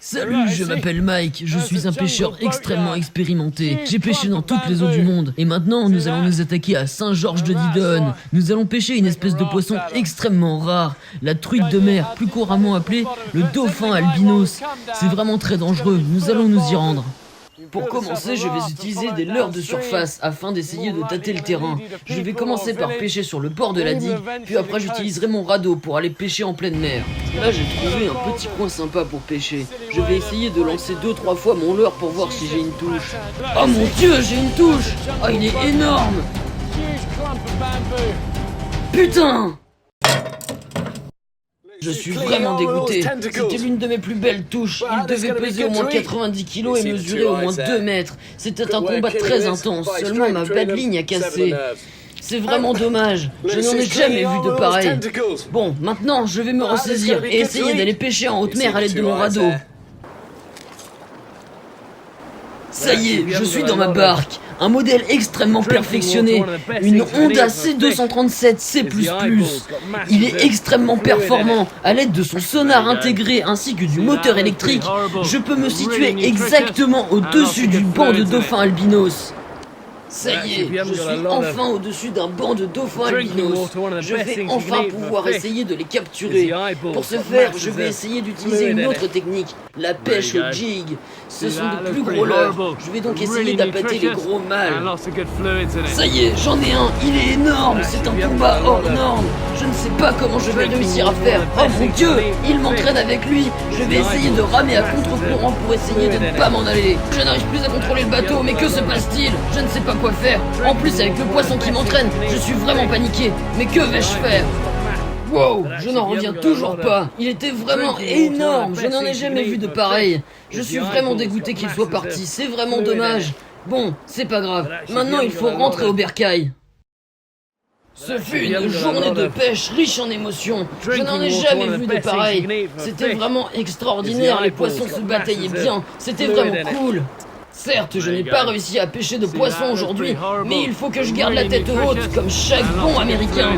Salut, je m'appelle Mike, je suis un pêcheur extrêmement expérimenté. J'ai pêché dans toutes les eaux du monde. Et maintenant, nous allons nous attaquer à Saint-Georges-de-Didonne. Nous allons pêcher une espèce de poisson extrêmement rare, la truite de mer, plus couramment appelée le dauphin albinos. C'est vraiment très dangereux, nous allons nous y rendre. Pour commencer, je vais utiliser des leurres de surface afin d'essayer de tâter le terrain. Je vais commencer par pêcher sur le bord de la digue, puis après j'utiliserai mon radeau pour aller pêcher en pleine mer. Là, j'ai trouvé un petit coin sympa pour pêcher. Je vais essayer de lancer 2-3 fois mon leurre pour voir si j'ai une touche. Oh mon dieu, j'ai une touche! Oh, il est énorme! Putain! Je suis vraiment dégoûté. C'était l'une de mes plus belles touches. Il devait peser au moins 90 kilos et mesurer au moins 2 mètres. C'était un combat très intense. Seulement ma bad ligne a cassé. C'est vraiment dommage. Je n'en ai jamais vu de pareil. Bon, maintenant, je vais me ressaisir et essayer d'aller pêcher en haute mer à l'aide de mon radeau. Ça y est, je suis dans ma barque. Un modèle extrêmement perfectionné, une Honda C237 C++. Il est extrêmement performant. À l'aide de son sonar intégré ainsi que du moteur électrique, je peux me situer exactement au-dessus du banc de dauphins albinos. Ça y est, je suis enfin au-dessus d'un banc de dauphins albinos. Je vais enfin pouvoir essayer de les capturer. Pour ce faire, je vais essayer d'utiliser une autre technique, la pêche au jig. Ce sont de plus gros leurres. Je vais donc essayer d'appâter les gros mâles. Ça y est, j'en ai un, il est énorme. C'est un combat hors norme. Je ne sais pas comment je vais réussir à faire. Oh mon dieu, il m'entraîne avec lui. Je vais essayer de ramer à contre-courant pour essayer de ne pas m'en aller. Je n'arrive plus à contrôler le bateau, mais que se passe-t-il? Je ne sais pas quoi faire. En plus, avec le poisson qui m'entraîne, je suis vraiment paniqué. Mais que vais-je faire? Wow, je n'en reviens toujours pas. Il était vraiment énorme. Je n'en ai jamais vu de pareil. Je suis vraiment dégoûté qu'il soit parti. C'est vraiment dommage. Bon, c'est pas grave. Maintenant, il faut rentrer au bercail. Ce fut une journée de pêche riche en émotions. Je n'en ai jamais vu de pareil. C'était vraiment extraordinaire. Les poissons se bataillaient bien. C'était vraiment cool. Certes, je n'ai pas réussi à pêcher de poissons aujourd'hui, mais il faut que je garde la tête haute comme chaque bon Américain.